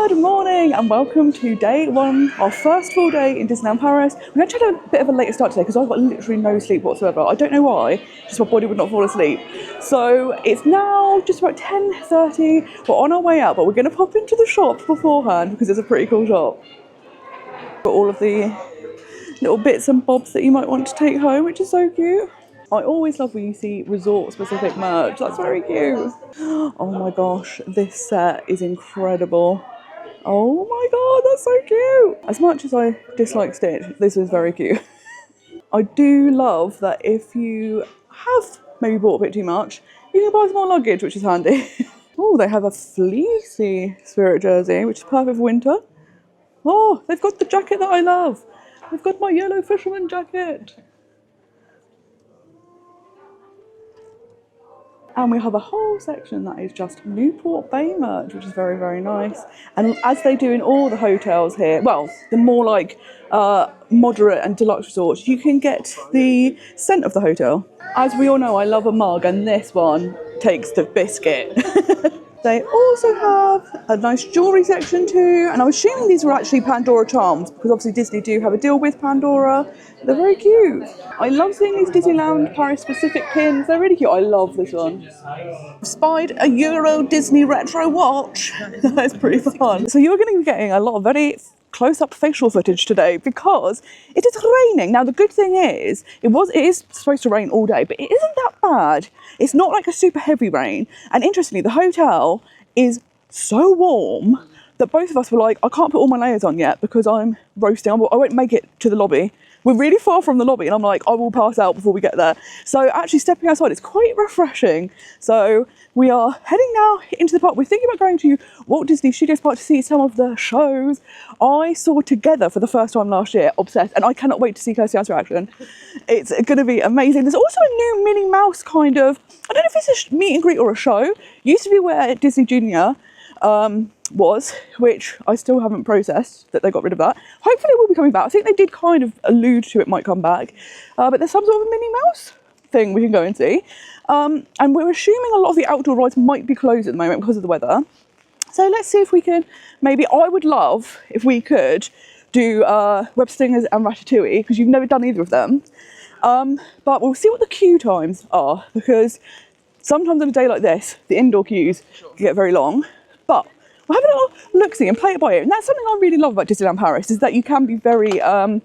Good morning and welcome to day one, our first full day in Disneyland Paris. We actually had a bit of a later start today because I've got literally no sleep whatsoever. I don't know why, just my body would not fall asleep. So it's now just about 10:30. We're on our way out, but we're going to pop into the shop beforehand because it's a pretty cool shop. Got all of the little bits and bobs that you might want to take home, which is so cute. I always love when you see resort-specific merch. That's very cute. Oh my gosh, this set is incredible. Oh my god, that's so cute. As much as I dislike Stitch, this is very cute. I do love that if you have maybe bought a bit too much, you can buy some more luggage, which is handy. Oh, they have a fleecy Spirit jersey, which is perfect for winter. Oh, they've got the jacket that I love. They've got my yellow fisherman jacket. And we have a whole section that is just Newport Bay merch, which is very, very nice. And as they do in all the hotels here, well, the more like moderate and deluxe resorts, you can get the scent of the hotel. As we all know, I love a mug, and this one takes the biscuit. They also have a nice jewellery section too, and I'm assuming these were actually Pandora charms because obviously Disney do have a deal with Pandora. They're very cute. I love seeing these Disneyland Paris specific pins. They're really cute. I love this one. I've spied a Euro Disney retro watch. That's pretty fun. So you're going to be getting a lot of very close-up facial footage today because it is raining. Now the good thing is it is supposed to rain all day, but it isn't that bad. It's not like a super heavy rain, and interestingly the hotel is so warm that both of us were like, I can't put all my layers on yet because I'm roasting. I won't make it to the lobby. We're really far from the lobby and I'm like, I will pass out before we get there. So actually stepping outside is quite refreshing. So we are heading now into the park. We're thinking about going to Walt Disney Studios Park to see some of the shows. I saw Together for the first time last year, obsessed, and I cannot wait to see Kirsty-Ann's reaction. It's going to be amazing. There's also a new Minnie Mouse kind of, I don't know if it's a meet and greet or a show. Used to be where Disney Junior was, which I still haven't processed that they got rid of that. Hopefully it will be coming back. I think they did kind of allude to it might come back, but there's some sort of a Minnie Mouse thing we can go and see, and we're assuming a lot of the outdoor rides might be closed at the moment because of the weather. So let's see if we can, maybe I would love if we could do Web Slingers and Ratatouille because you've never done either of them, but we'll see what the queue times are because sometimes on a day like this the indoor queues can get very long. But we'll have a little look-see and play it by ear. And that's something I really love about Disneyland Paris, is that you can be very, I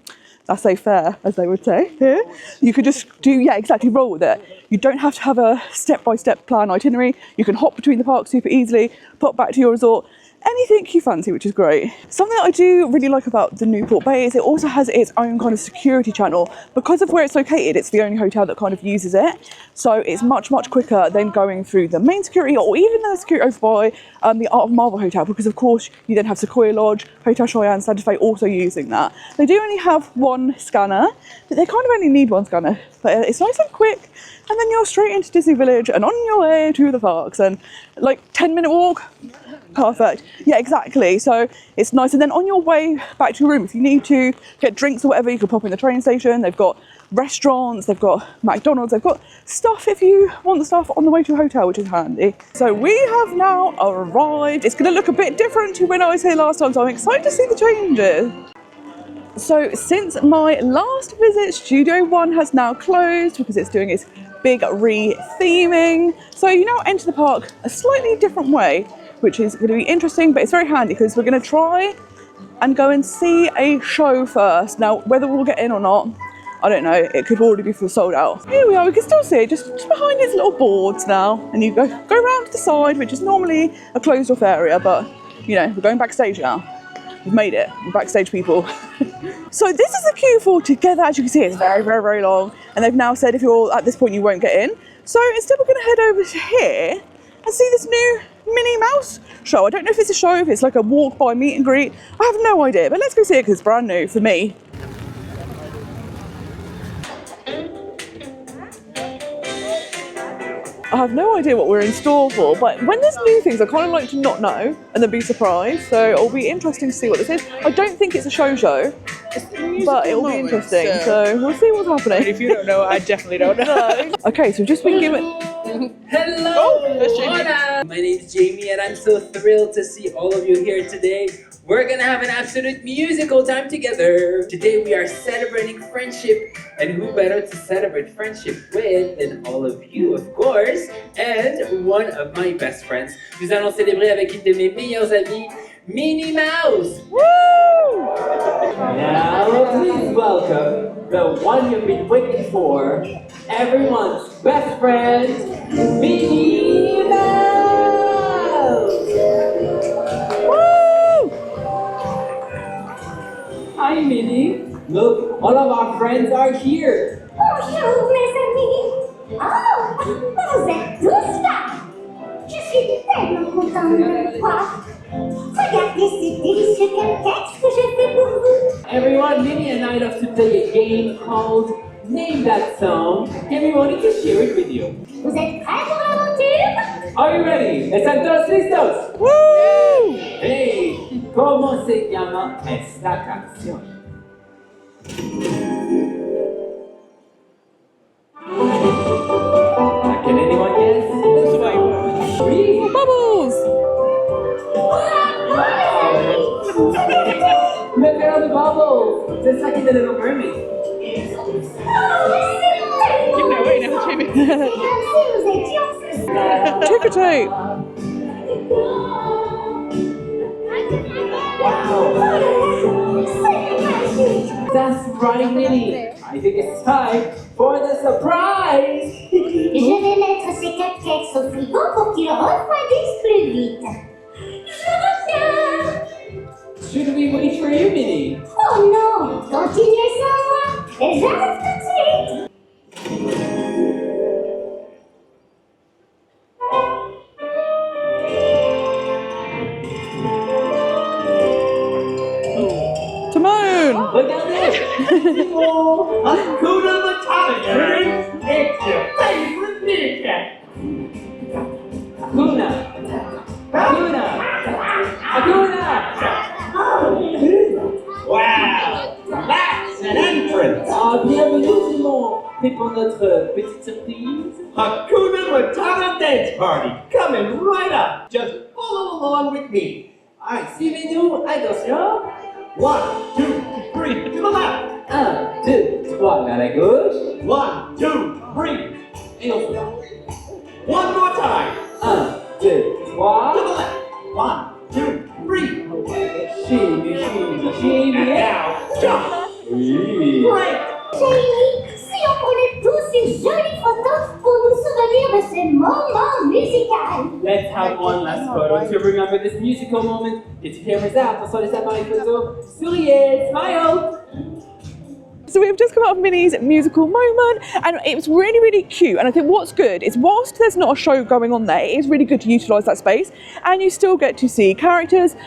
say fair, as they would say here. You could just do, yeah, exactly, roll with it. You don't have to have a step-by-step plan itinerary. You can hop between the parks super easily, pop back to your resort, anything you fancy, which is great. Something that I do really like about the Newport Bay is it also has its own kind of security channel. Because of where it's located, it's the only hotel that kind of uses it. So it's much, much quicker than going through the main security or even the security over by the Art of Marvel Hotel, because of course you then have Sequoia Lodge, Hotel Cheyenne, Santa Fe also using that. They do only have one scanner, but they kind of only need one scanner. But it's nice and quick, and then you're straight into Disney Village and on your way to the parks, and like 10-minute walk. Perfect. Yeah, exactly. So it's nice. And then on your way back to your room, if you need to get drinks or whatever, you can pop in the train station. They've got restaurants, they've got McDonald's, they've got stuff if you want the stuff on the way to a hotel, which is handy. So we have now arrived. It's going to look a bit different to when I was here last time, so I'm excited to see the changes. So since my last visit, Studio One has now closed because it's doing its big re-theming. So you now enter the park a slightly different way, which is going to be interesting, but it's very handy because we're going to try and go and see a show first. Now, whether we'll get in or not, I don't know. It could already be sold out. Here we are. We can still see it just behind its little boards now. And you go around to the side, which is normally a closed off area, but you know, we're going backstage now. We've made it. We're backstage people. So this is the queue for Together. As you can see, it's very, very, very long. And they've now said if you're at this point, you won't get in. So instead, we're going to head over to here and see this new Minnie Mouse show. I don't know if it's a show, if it's like a walk by meet and greet. I have no idea, but let's go see it because it's brand new for me. I have no idea what we're in store for, but when there's new things, I kind of like to not know and then be surprised. So it'll be interesting to see what this is. I don't think it's a show, but it'll be interesting. So we'll see what's happening. If you don't know, I definitely don't know. Okay, so we've just been given Hello! Oh, that's Jamie. Hola! My name is Jamie and I'm so thrilled to see all of you here today. We're gonna have an absolute musical time together. Today we are celebrating friendship, and who better to celebrate friendship with than all of you, of course, and one of my best friends. Nous allons célébrer avec une de mes meilleures amies, Minnie Mouse! Woo! Now, please welcome the one you've been waiting for, everyone's best friend, Minnie Mouse! Woo! Hi, Minnie. Look, all of our friends are here. Bonjour mes amis. Oh, vous êtes tous là. Je suis tellement contente de vous voir. Regardez ces délicieux cupcakes que j'ai fait pour vous. Everyone, Minnie and I love to play a game called Name That Song, and we wanted to share it with you. Vous êtes prêts pour l'aventure? Are you ready? ¿Están todos listos? Woo! Hey, ¿cómo se llama esta canción? Can anyone guess? Three. Bubbles! Look at all the bubbles! Just like in the Little Mermaid. Trick or treat! That's right, Minnie. I think it's time for the surprise. Je vais mettre ces cupcakes au frigo pour qu'ils refroidissent plus vite. Je reviens. Should we wait for you, Minnie? Oh non, continuez sans moi. Et j'arrive tout de suite. Timon! Regardez! Hakuna Matata, it's your favorite meerkat. Hakuna. Hakuna. Hakuna. Wow! That's an entrance! Bienvenue Simon! C'est pour notre petite surprise. Hakuna Matata Dance Party, coming right up. Just follow along with me. Alright, suivez-nous, attention! 1, 2, 3, to the left. 1, 2, 3, vers la gauche. 1, 2, 3. Et on se lance. One more time. 1, 2, 3. To the left. 1, 2, 3. Shimmy, shimmy, shimmy. And now, jump. Oui. Great. Jamie, si on prenait tous ces jolies photos pour nous souvenir de ce moment musical. Let's have one last photo to remember this musical moment. Get your cameras out. On sort les appareils photo. Souriez, smile. So we've just come out of Minnie's musical moment, and it was really, really cute. And I think what's good is whilst there's not a show going on there, it is really good to utilise that space, and you still get to see characters.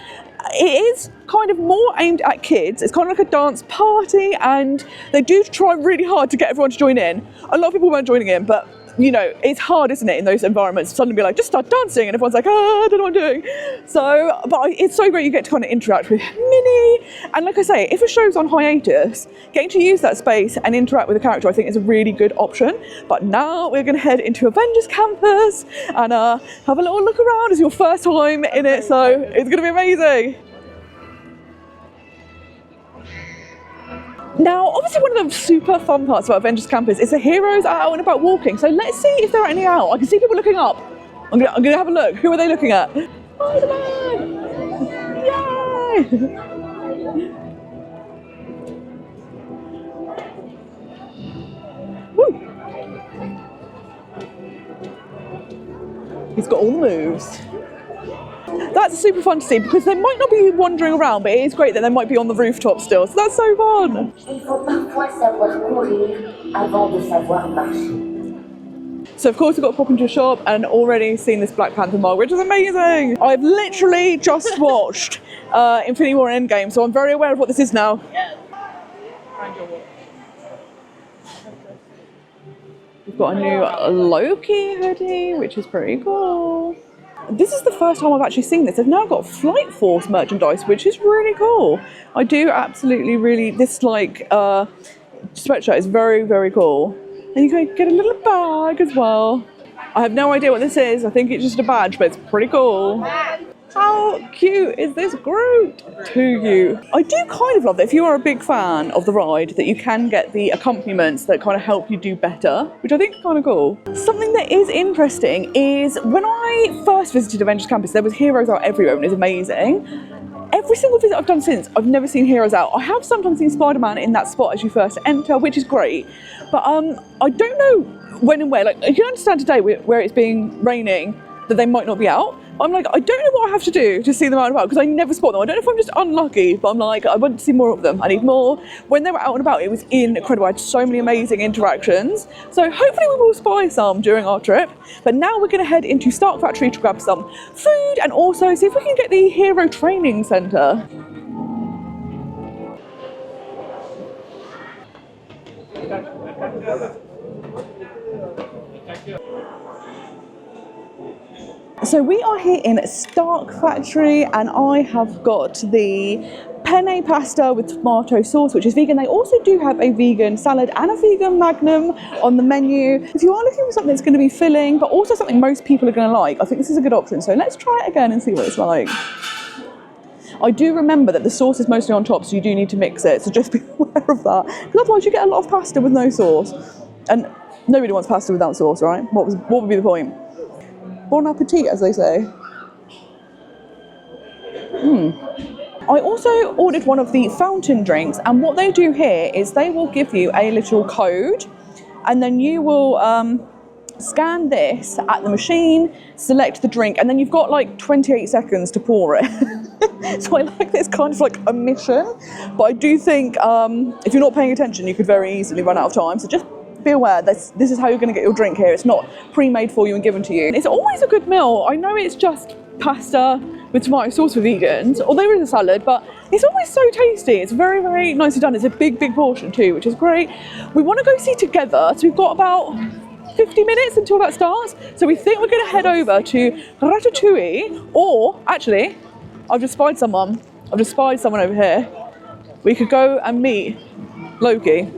It is kind of more aimed at kids. It's kind of like a dance party, and they do try really hard to get everyone to join in. A lot of people weren't joining in, but you know, it's hard, isn't it, in those environments to suddenly be like, just start dancing, and everyone's like, I don't know what I'm doing. So, but it's so great you get to kind of interact with Minnie. And like I say, if a show's on hiatus, getting to use that space and interact with the character, I think is a really good option. But now we're going to head into Avengers Campus and have a little look around. It's your first time in it, so it's going to be amazing. Now, obviously one of the super fun parts about Avengers Campus is the heroes are out and about walking. So let's see if there are any out. I can see people looking up. I'm gonna have a look. Who are they looking at? Spider-Man! Yay! Woo! He's got all the moves. That's super fun to see because they might not be wandering around, but it is great that they might be on the rooftop still. So that's so fun. Il faut parfois savoir courir avant de savoir marcher. So of course we've got to pop into a shop and already seen this Black Panther mug, which is amazing. I've literally just watched Infinity War Endgame, so I'm very aware of what this is now. We've got a new Loki hoodie, which is pretty cool. This is the first time I've actually seen this. They've now got Flight Force merchandise, which is really cool. I do absolutely really, this like sweatshirt is very, very cool. And you can get a little bag as well. I have no idea what this is. I think it's just a badge, but it's pretty cool. How cute is this Groot? Too cute. I do kind of love that if you are a big fan of the ride, that you can get the accompaniments that kind of help you do better, which I think is kind of cool. Something that is interesting is when I first visited Avengers Campus, there was Heroes Out everywhere and it was amazing. Every single visit I've done since, I've never seen Heroes Out. I have sometimes seen Spider-Man in that spot as you first enter, which is great. But I don't know when and where. Like, you can understand today where it's been raining that they might not be out. I'm like, I don't know what I have to do to see them out and about because I never spot them. I don't know if I'm just unlucky, but I'm like, I want to see more of them. I need more. When they were out and about, it was incredible. I had so many amazing interactions. So hopefully we will spy some during our trip. But now we're going to head into Stark Factory to grab some food and also see if we can get the Hero Training Centre. So we are here in Stark Factory and I have got the penne pasta with tomato sauce, which is vegan. They also do have a vegan salad and a vegan magnum on the menu. If you are looking for something that's going to be filling, but also something most people are going to like, I think this is a good option. So let's try it again and see what it's like. I do remember that the sauce is mostly on top, so you do need to mix it. So just be aware of that. Because otherwise you get a lot of pasta with no sauce. And nobody wants pasta without sauce, right? What would be the point? Bon appetit, as they say. I also ordered one of the fountain drinks, and what they do here is they will give you a little code, and then you will scan this at the machine, select the drink, and then you've got like 28 seconds to pour it. So I like this kind of like a mission, but I do think if you're not paying attention, you could very easily run out of time. So just be aware, this is how you're going to get your drink here. It's not pre-made for you and given to you. It's always a good meal. I know it's just pasta with tomato sauce for vegans, or there is a salad, but it's always so tasty. It's very, very nicely done. It's a big, big portion too, which is great. We want to go see Together, so we've got about 50 minutes until that starts. So we think we're going to head over to Ratatouille, or actually, I've just spied someone. I've just spied someone over here. We could go and meet Loki.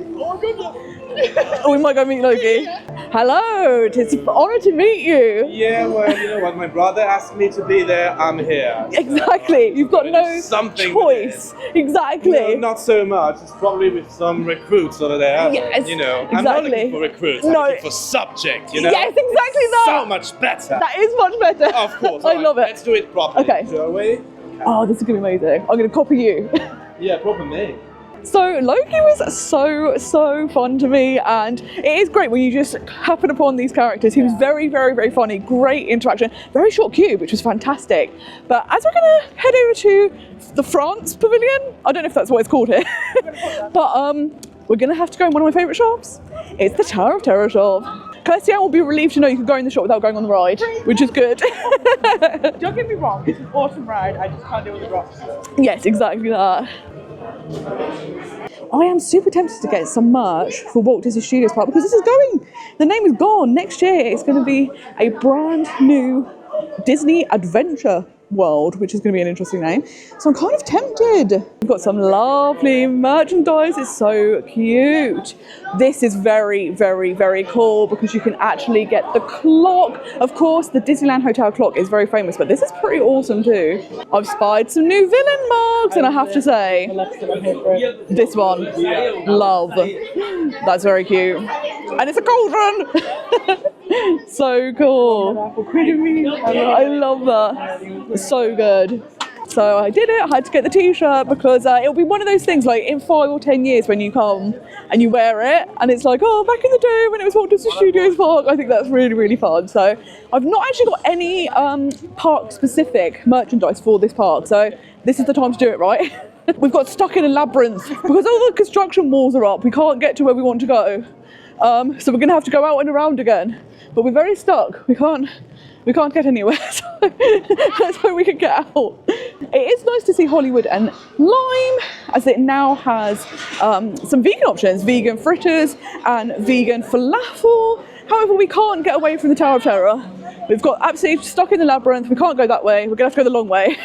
Oh, we might go meet Loki. Hello, it's an honour to meet you. Yeah, well, you know what, my brother asked me to be there, I'm here. Exactly, you've got no choice. Exactly. No, not so much, it's probably with some recruits over there. Yes, you know, exactly. I'm not looking for recruits, I'm looking for subject, you know. Yes, exactly that. So much better. That is much better. Of course. I love it. Let's do it properly, okay. shall we? Oh, this is going to be amazing. I'm going to copy you. Yeah, proper me. So Loki was so fun to me, and it is great when you just happen upon these characters. He was very, very, very funny, great interaction, very short queue, which was fantastic. But as we're going to head over to the France Pavilion, I don't know if that's what it's called here, but we're going to have to go in one of my favourite shops. It's the Tower of Terror shop. Kirsty-Ann will be relieved to know you can go in the shop without going on the ride, which is good. Don't get me wrong, it's an awesome ride, I just can't deal with the rocks. Yes, exactly that. I am super tempted to get some merch for Walt Disney Studios Park because this is going, the name is gone. Next year it's going to be a brand new Disney Adventure World, which is going to be an interesting name. So I'm kind of tempted. We've got some lovely merchandise. It's so cute. This is very, very, very cool because you can actually get the clock. Of course, the Disneyland Hotel clock is very famous, but this is pretty awesome too. I've spied some new villain mugs, and I have to say, this one, love. That's very cute. And it's a cauldron. So cool. I love that. So good. So I did it. I had to get the t-shirt because it'll be one of those things like in 5 or 10 years when you come and you wear it and it's like, oh, back in the day when it was Walt Disney Studios Park. I think that's really, really fun. So I've not actually got any park specific merchandise for this park, so this is the time to do it, right? We've got stuck in a labyrinth because all the construction walls are up. We can't get to where we want to go, so we're gonna have to go out and around again, but we're very stuck. We can't get anywhere, so let's hope we can get out. It is nice to see Hollywood and Lime, as it now has some vegan options, vegan fritters and vegan falafel. However, we can't get away from the Tower of Terror. We've got absolutely stuck in the labyrinth. We can't go that way. We're gonna have to go the long way.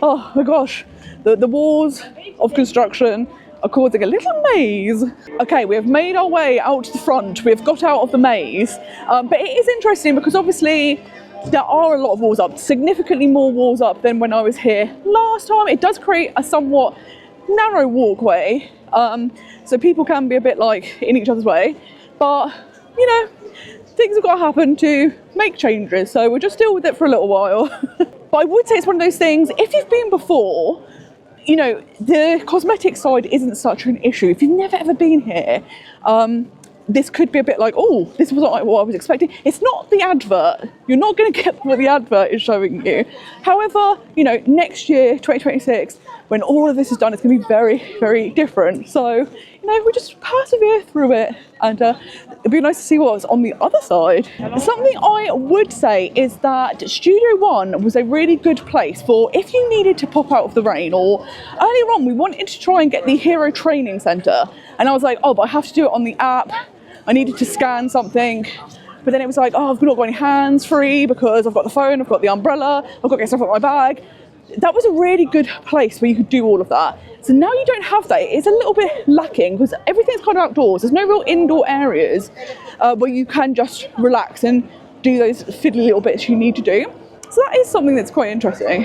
Oh my gosh, the walls of construction are causing a little maze. Okay, we have made our way out to the front. We have got out of the maze. But it is interesting because obviously there are a lot of walls up, significantly more walls up than when I was here last time. It does create a somewhat narrow walkway, so people can be a bit like in each other's way. But, you know, things have got to happen to make changes, so we'll just deal with it for a little while. But I would say it's one of those things, if you've been before, you know, the cosmetic side isn't such an issue. If you've never ever been here, this could be a bit like, oh, this wasn't like what I was expecting. It's not the advert. You're not going to get what the advert is showing you. However, you know, next year, 2026, when all of this is done, it's going to be very, very different. So, you know, we just persevere through it, and it'd be nice to see what's on the other side. Something I would say is that Studio One was a really good place for if you needed to pop out of the rain, or earlier on we wanted to try and get the Hero Training Centre, and I was like, oh, but I have to do it on the app. I needed to scan something, but then it was like, oh, I've not got any hands free because I've got the phone, I've got the umbrella, I've got to get stuff out of my bag. That was a really good place where you could do all of that. So now you don't have that. It's a little bit lacking because everything's kind of outdoors. There's no real indoor areas where you can just relax and do those fiddly little bits you need to do. So that is something that's quite interesting.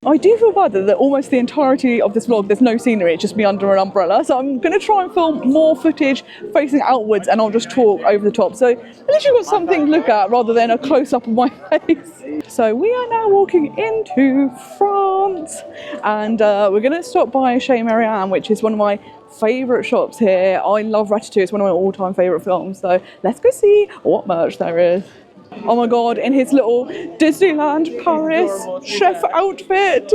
I do feel bad that almost the entirety of this vlog, there's no scenery, it's just me under an umbrella. So I'm going to try and film more footage facing outwards, and I'll just talk over the top. So at least you've got something to look at rather than a close-up of my face. So we are now walking into France, and we're going to stop by Chez Marianne, which is one of my favourite shops here. I love Ratatouille, it's one of my all-time favourite films. So let's go see what merch there is. Oh my god, in his little Disneyland Paris chef outfit.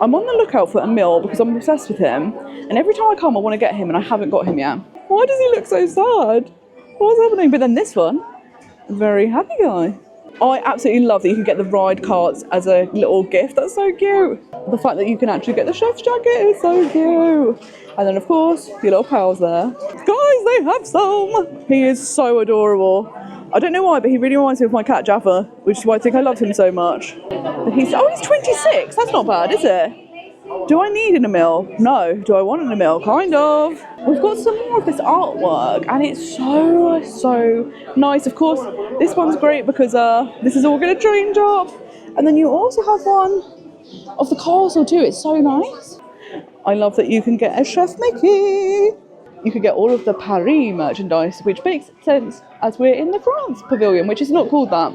I'm on the lookout for Emil because I'm obsessed with him, and every time I come I want to get him and I haven't got him yet. Why does he look so sad? What's happening? But then this one, very happy guy. I absolutely love that you can get the ride carts as a little gift. That's so cute. The fact that you can actually get the chef's jacket is so cute. And then of course, your little pals there. Guys, they have some! He is so adorable. I don't know why, but he really reminds me of my cat Jaffa, which is why I think I love him so much. But he's 26, that's not bad, is it? Do I need an Emil? No. Do I want an Emil? Kind of. We've got some more of this artwork, and it's so nice. Of course, this one's great because this is all going to change up. And then you also have one of the castle too, it's so nice. I love that you can get a Chef Mickey. You could get all of the Paris merchandise, which makes sense as we're in the France pavilion, which is not called that.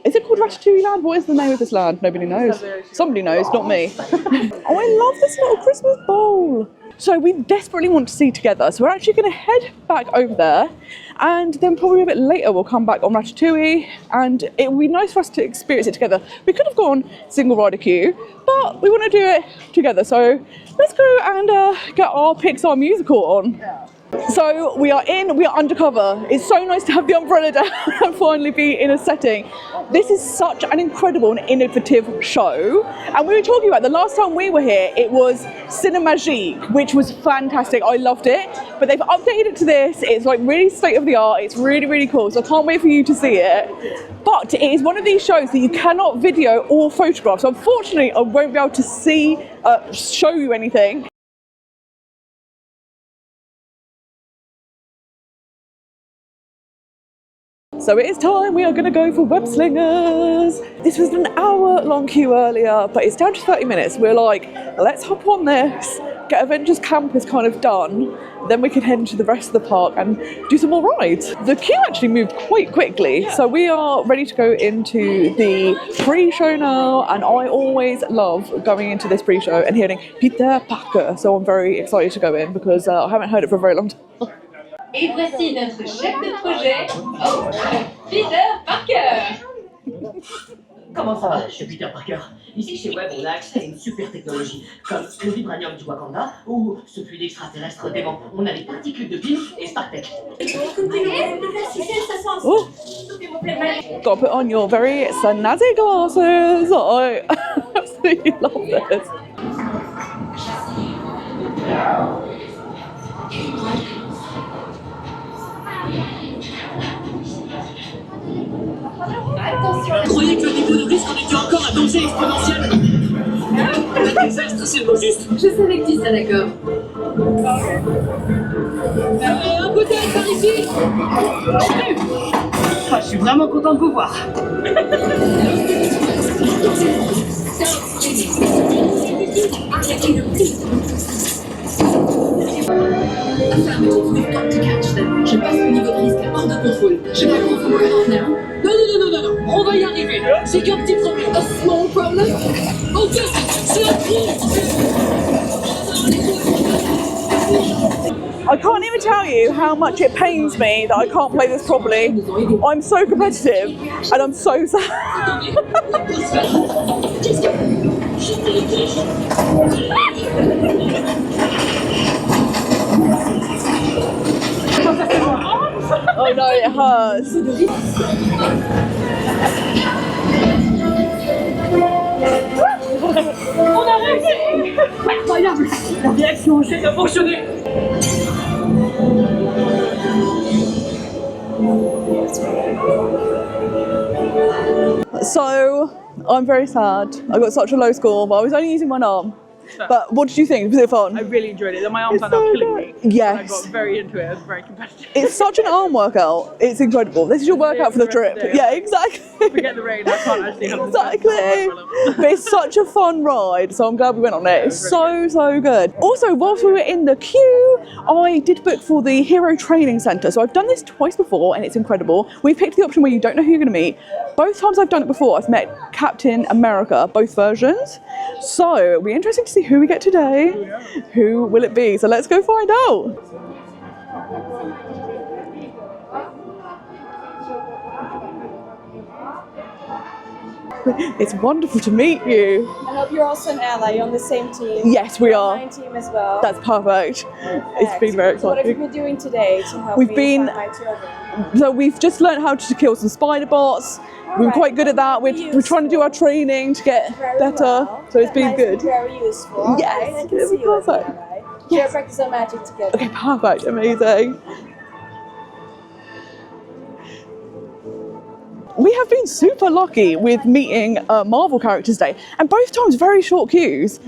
Is it called Ratatouille Land? What is the name of this land? Nobody knows. Somebody knows, not me. Oh, I love this little Christmas bowl. So we desperately want to see together. So we're actually going to head back over there, and then probably a bit later we'll come back on Ratatouille, and it would be nice for us to experience it together. We could have gone single rider queue, but we want to do it together. So let's go and get our Pixar musical on. So we are undercover. It's so nice to have the umbrella down and finally be in a setting. This is such an incredible and innovative show. And we were talking about the last time we were here, it was Cinemagique, which was fantastic. I loved it. But they've updated it to this. It's like really state of the art. It's really, really cool. So I can't wait for you to see it. But it is one of these shows that you cannot video or photograph. So unfortunately, I won't be able to show you anything. So it is time, we are going to go for web slingers. This was an hour-long queue earlier, but it's down to 30 minutes. We're like, let's hop on this, get Avengers Campus kind of done, then we can head into the rest of the park and do some more rides. The queue actually moved quite quickly, so we are ready to go into the pre-show now, and I always love going into this pre-show and hearing Peter Parker, so I'm very excited to go in because I haven't heard it for a very long time. Et voici notre chef de projet, Peter Parker. Comment ça va, je suis Peter Parker. Ici chez Web, on a accès à une super technologie, comme le vibranium du Wakanda ou ce fluide extraterrestre dément. On a les particules de Pym et Startech. Oh. Gotta put on your very snazzy glasses. I absolutely love this. Croyez que le niveau de risque en était encore un danger exponentiel. Le désastre Lâchez-moi juste. Je savais que tu serais d'accord. Un fauteuil par ici. Ah, je suis vraiment content de vous voir. Je passe le niveau de risque hors de contrôle. Je dois confirmer right now. Non, on va y arriver. C'est qu'un petit problème. A small problem? Oh, c'est un I can't even tell you how much it pains me that I can't play this properly. I'm so competitive and I'm so sad. Oh no, it hurts. On a réussi! Incroyable! La réaction au chef a fonctionné! So, I'm very sad. I got such a low score, but I was only using one arm. But what did you think? Was it fun? I really enjoyed it. My arms It's are now so killing me. good. Yes. I got very into it. It was very competitive. It's such an arm workout. It's incredible. This is your workout for the trip. Yeah, exactly. Forget the rain. I can't actually have Exactly. But it's such a fun ride, so I'm glad we went on it. It's so good. Also, whilst we were in the queue, I did book for the Hero Training Centre. So I've done this twice before and it's incredible. We picked the option where you don't know who you're going to meet. Both times I've done it before, I've met Captain America, both versions. So it'll be interesting to see who we get today. Who will it be? So let's go find out. It's wonderful to meet you. I hope you're also an ally on the same team. Yes, we are. My team as well. That's perfect. It's been very So what have you exciting. been doing today to help We've me been- find my children? So we've just learned how to kill some spider bots. We're Alright, quite good at that. We're trying to do our training to get Very better. well. So it's That been might good. be very useful. Yes, Right? I can it'll see be you as an perfect. ally. Yes. Shall practice our magic together. Okay, perfect. Amazing. We have been super lucky with meeting Marvel characters today, and both times very short queues.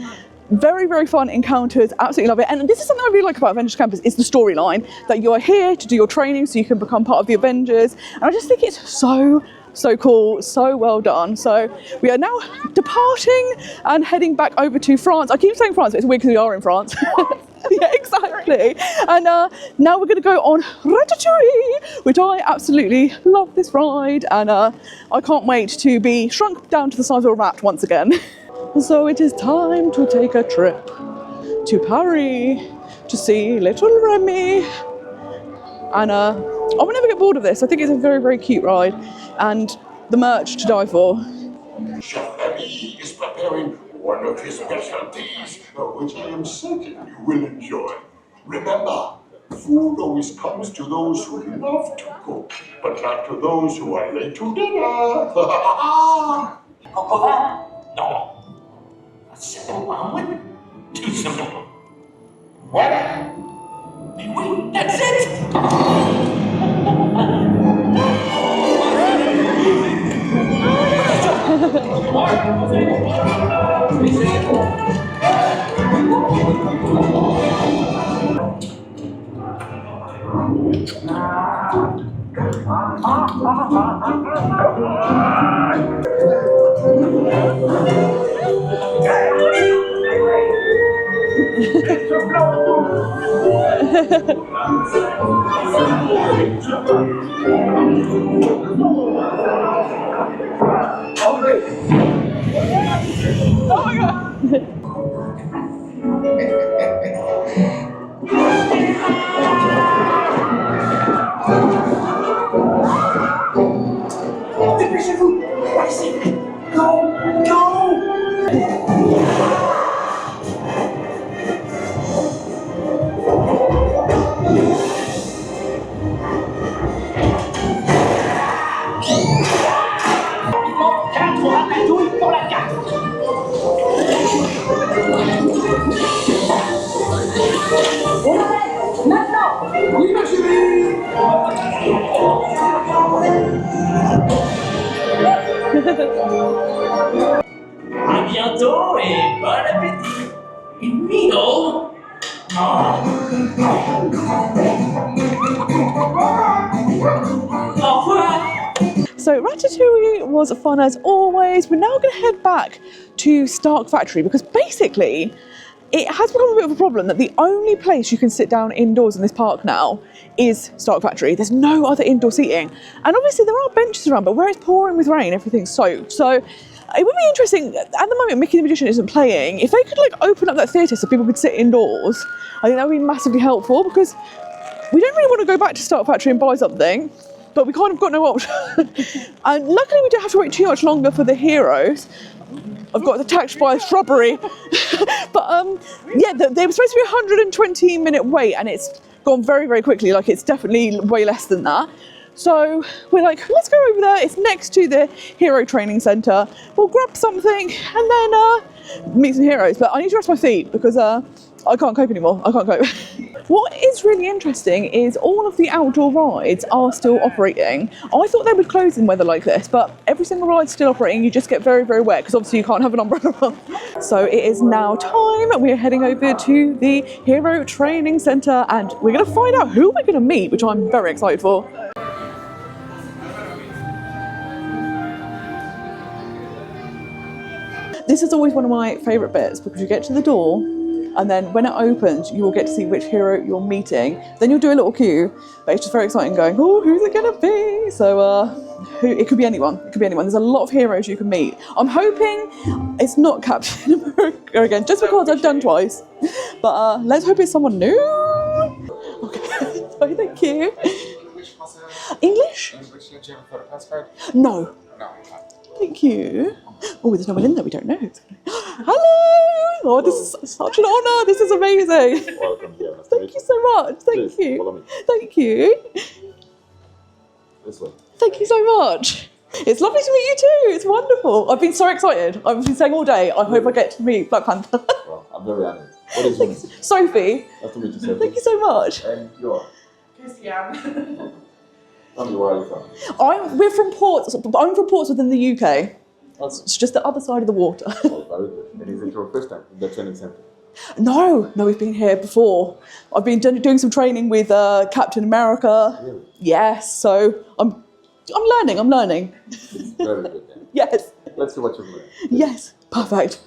Very fun encounters, absolutely love it. And this is something I really like about Avengers Campus, is the storyline, that you are here to do your training so you can become part of the Avengers. And I just think it's so cool, so well done. So we are now departing and heading back over to France. I keep saying France, but it's weird because we are in France. Yeah, exactly. And now we're going to go on Ratatouille, which I absolutely love this ride. And I can't wait to be shrunk down to the size of a rat once again. So it is time to take a trip to Paris to see little Remy. And I will never get bored of this. I think it's a very cute ride and the merch to die for. Chef Remy is preparing one of his specialties, which I am certain you will enjoy. Remember, food always comes to those who love to cook, but not to those who are late to dinner. Coco? No. A simple omelet? Too simple. What? Oui, that's it! Oh my god! Dépêchez-vous! Ici! Go! Go! Quatre ratatouilles pour la carte! Maintenant! Oui, ma chérie! À bientôt et bon appétit! meal? So Ratatouille was fun as always. We're now going to head back to Stark Factory because basically it has become a bit of a problem that the only place you can sit down indoors in this park now is Stark Factory. There's no other indoor seating. And obviously there are benches around, but where it's pouring with rain, everything's soaked. So it would be interesting, at the moment Mickey the Magician isn't playing, if they could like open up that theatre so people could sit indoors, I think that would be massively helpful because we don't really want to go back to Stark Factory and buy something, but we kind of got no option. And luckily we don't have to wait too much longer for the heroes. I've got attacked by a shrubbery. But yeah, there was supposed to be a 120-minute wait and it's gone very, very quickly. Like it's definitely way less than that. So we're like, let's go over there. It's next to the Hero Training Centre. We'll grab something and then meet some heroes. But I need to rest my feet because I can't cope anymore. I can't cope. What is really interesting is all of the outdoor rides are still operating. I thought they would close in weather like this, but every single ride's still operating. You just get very, very wet because obviously you can't have an umbrella on. So it is now time. We're heading over to the Hero Training Centre and we're going to find out who we're going to meet, which I'm very excited for. This is always one of my favourite bits because you get to the door and then when it opens, you will get to see which hero you're meeting. Then you'll do a little queue, but it's just very exciting going, oh, who's it gonna be? So it could be anyone, it could be anyone. There's a lot of heroes you can meet. I'm hoping it's not Captain America again, just because I've done twice. But let's hope it's someone new. Okay, sorry, thank you. English? English, do you have a photo postcard? No. No. Thank you. Oh, there's no one in there, we don't know. Hello! Oh, this is such an honour, this is amazing. Welcome here. Thank you so much, thank Please, you. follow me. Thank you. This way. Thank you so much. It's lovely to meet you too, it's wonderful. I've been so excited. I've been saying all day, I hope I get to meet Black Panther. Well, I'm very honored. What is your name? Sophie. Nice to meet you, Sophie. Thank you so much. And you are? Kirsty-Ann. Tell me, where are you from? We're from Ports, I'm from Portsmouth in the UK. It's just the other side of the water. Oh, very good. And is it your first time in the training centre? No, we've been here before. I've been doing some training with Captain America. Really? Yes, so I'm learning. It's very good then. Yes. Let's see what you've learned. Yes, perfect.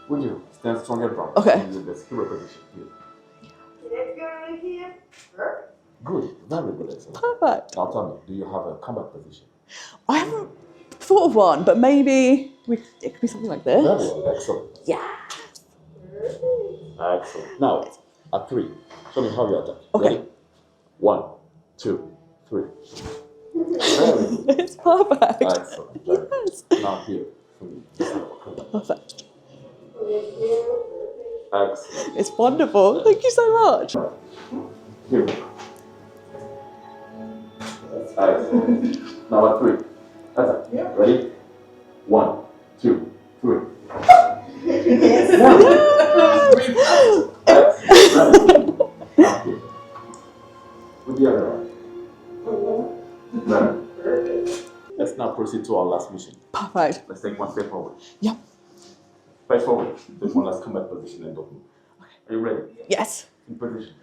Would you stand strong and proud? Okay. In this hero position here. Let's go right here. Good, very good, excellent. Perfect. Now tell me, do you have a combat position? I haven't thought of one, but maybe it could be something like this. Very well, excellent. Yeah. Excellent. Now, at 3, show me how you attack. Okay. Ready? 1, 2, 3. Very good. It's perfect. Excellent. Very good. Yes. Now here, for me. Perfect. Excellent. It's wonderful. Thank you so much. Here we go. Excellent. Now at 3. Attack. Yeah. Ready? 1, 2, 3. Excellent. Now here. With the other one. Very. Let's now proceed to our last mission. Perfect. Let's take one step forward. Yep. Face forward. Take one last combat position and don't move. Are you ready? Yes. In position.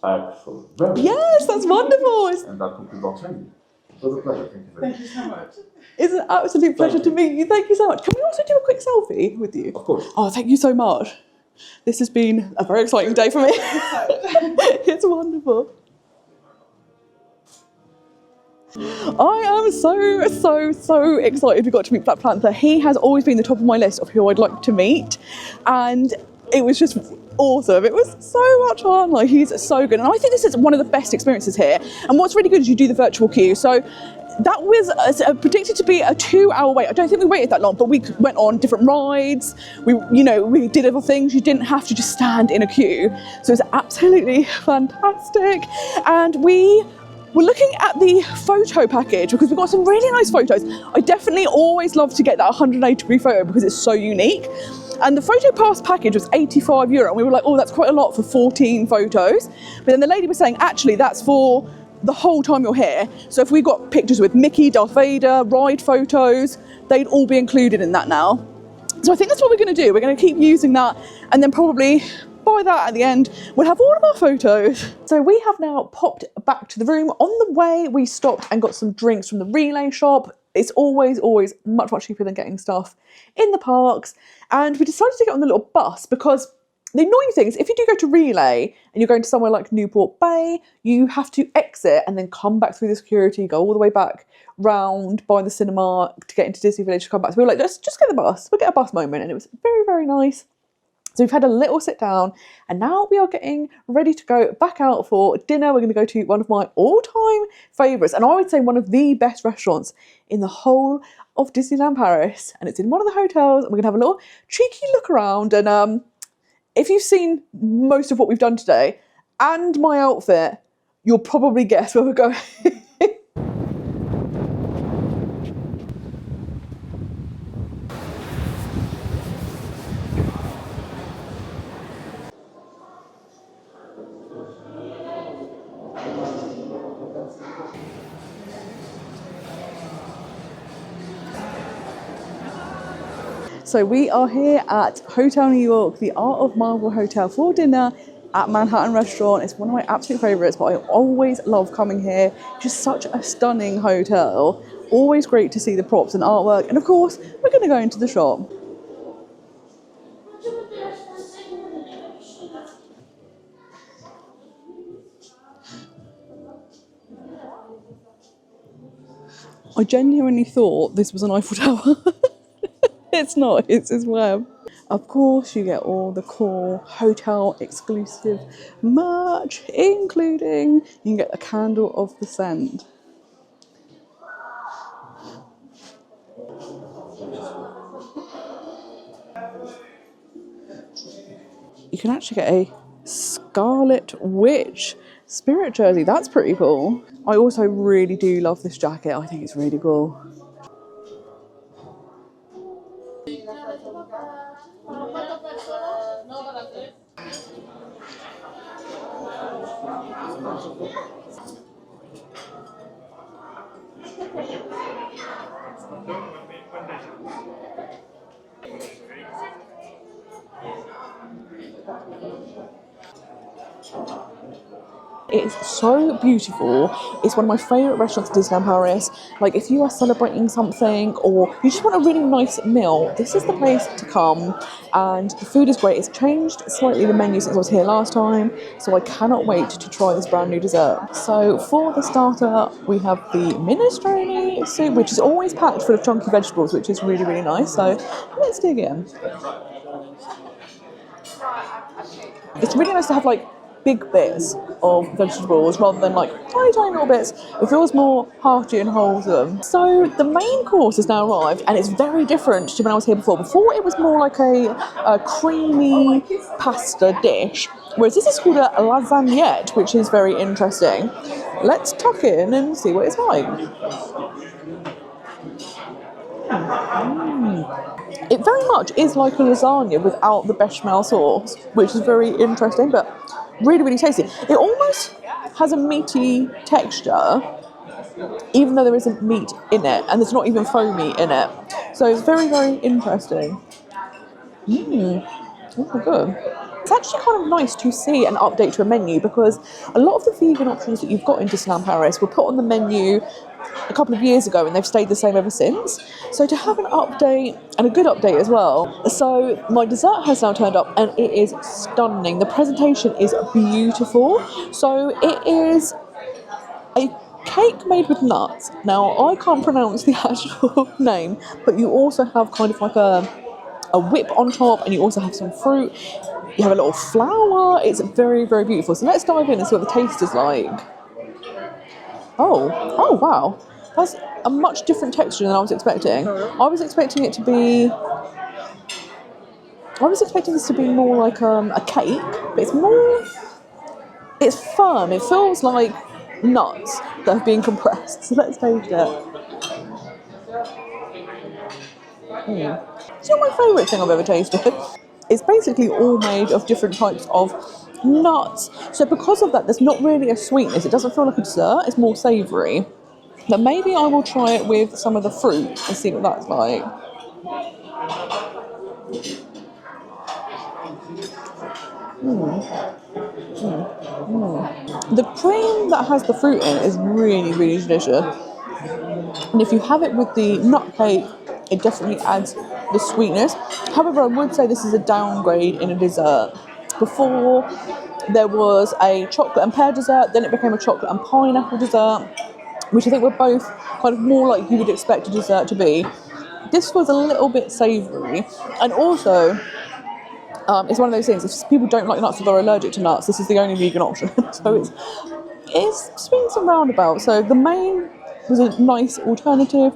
Excellent. Very good. Yes, that's wonderful. And that concludes our training. It was a pleasure. Thank you very much. Thank you so much. It's an absolute pleasure to meet you. Thank you so much. Can we also do a quick selfie with you? Of course. Oh, thank you so much. This has been a very exciting day for me. It's wonderful. I am so excited we got to meet Black Panther. He has always been the top of my list of who I'd like to meet, and it was just awesome. It was so much fun. Like, he's so good, and I think this is one of the best experiences here. And what's really good is you do the virtual queue. So that was predicted to be a 2-hour wait. I don't think we waited that long, but we went on different rides. We did other things. You didn't have to just stand in a queue. So it was absolutely fantastic. And we're looking at the photo package because we've got some really nice photos. I definitely always love to get that 180-degree photo because it's so unique. And the photo pass package was €85, and we were like, oh, that's quite a lot for 14 photos. But then the lady was saying, actually, that's for the whole time you're here. So if we got pictures with Mickey, Darth Vader, ride photos, they'd all be included in that now. So I think that's what we're going to do. We're going to keep using that, and then probably by that at the end, we'll have all of our photos. So we have now popped back to the room. On the way, we stopped and got some drinks from the relay shop. It's always much cheaper than getting stuff in the parks. And we decided to get on the little bus because the annoying thing is if you do go to relay and you're going to somewhere like Newport Bay, you have to exit and then come back through the security, go all the way back round by the cinema to get into Disney Village to come back. So we were like, let's just get the bus. We'll get a bus moment. And it was very nice. So we've had a little sit down and now we are getting ready to go back out for dinner. We're going to go to one of my all-time favourites, and I would say one of the best restaurants in the whole of Disneyland Paris. And it's in one of the hotels, and we're going to have a little cheeky look around. And if you've seen most of what we've done today and my outfit, you'll probably guess where we're going. So we are here at Hotel New York, the Art of Marvel Hotel, for dinner at Manhattan Restaurant. It's one of my absolute favourites, but I always love coming here. Just such a stunning hotel. Always great to see the props and artwork. And of course, we're going to go into the shop. I genuinely thought this was an Eiffel Tower. It's not, it's his web. Of course, you get all the cool hotel exclusive merch, including you can get a candle of the scent. You can actually get a Scarlet Witch spirit jersey. That's pretty cool. I also really do love this jacket. I think it's really cool. It's so beautiful. It's one of my favourite restaurants in Disneyland Paris. Like if you are celebrating something or you just want a really nice meal, this is the place to come. And the food is great. It's changed slightly the menu since I was here last time, so I cannot wait to try this brand new dessert. So for the starter, we have the minestrone soup, which is always packed full of chunky vegetables, which is really nice. So let's dig in. It's really nice to have like big bits of vegetables rather than like tiny little bits. It feels more hearty and wholesome. So the main course has now arrived, and it's very different to when I was here before. Before it was more like a creamy pasta dish, whereas this is called a lasagnette, which is very interesting. Let's tuck in and see what it's like. It very much is like a lasagna without the bechamel sauce, which is very interesting, but really tasty. It almost has a meaty texture, even though there isn't meat in it, and there's not even faux meat in it. So it's very interesting. Oh, good. It's actually kind of nice to see an update to a menu, because a lot of the vegan options that you've got in Disneyland Paris were put on the menu a couple of years ago and they've stayed the same ever since. So to have an update, and a good update as well. So my dessert has now turned up and it is stunning. The presentation is beautiful. So it is a cake made with nuts. Now I can't pronounce the actual name, but you also have kind of like a whip on top, and you also have some fruit. You have a little flower. It's very beautiful. So let's dive in and see what the taste is like. Oh wow, that's a much different texture than I was expecting. I was expecting this to be more like a cake, but it's firm. It feels like nuts that have been compressed. So let's taste it. It's not my favourite thing I've ever tasted. It's basically all made of different types of nuts. So because of that, there's not really a sweetness. It doesn't feel like a dessert. It's more savoury. But maybe I will try it with some of the fruit and see what that's like. The cream that has the fruit in is really, really delicious. And if you have it with the nut cake, it definitely adds the sweetness. However, I would say this is a downgrade in a dessert. Before, there was a chocolate and pear dessert, then it became a chocolate and pineapple dessert, which I think were both kind of more like you would expect a dessert to be. This was a little bit savoury, and also it's one of those things, if people don't like nuts or they're allergic to nuts, this is the only vegan option. So it's swings and roundabouts. So the main was a nice alternative.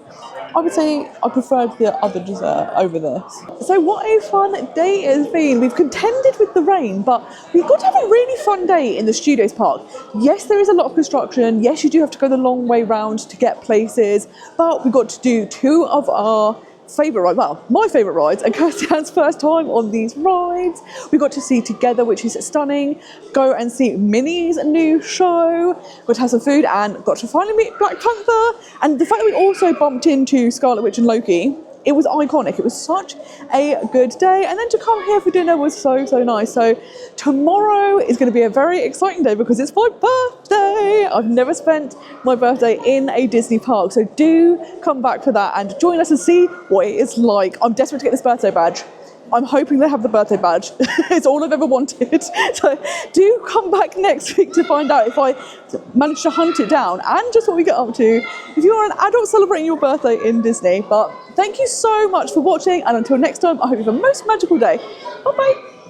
I would say I preferred the other dessert over this. So what a fun day it has been. We've contended with the rain, but we've got to have a really fun day in the Studios Park. Yes, there is a lot of construction. Yes, you do have to go the long way round to get places, but we got to do two of our favourite rides, well, my favourite rides, and Kirsty-Ann's first time on these rides. We got to see Together, which is stunning, go and see Minnie's new show, got to have some food, and got to finally meet Black Panther. And the fact that we also bumped into Scarlet Witch and Loki, it was iconic. It was such a good day. And then to come here for dinner was so, so nice. So tomorrow is going to be a very exciting day because it's my birthday. I've never spent my birthday in a Disney park. So do come back for that and join us and see what it is like. I'm desperate to get this birthday badge. I'm hoping they have the birthday badge. It's all I've ever wanted. So do come back next week to find out if I manage to hunt it down and just what we get up to if you are an adult celebrating your birthday in Disney. But thank you so much for watching, and until next time, I hope you have a most magical day. Bye bye.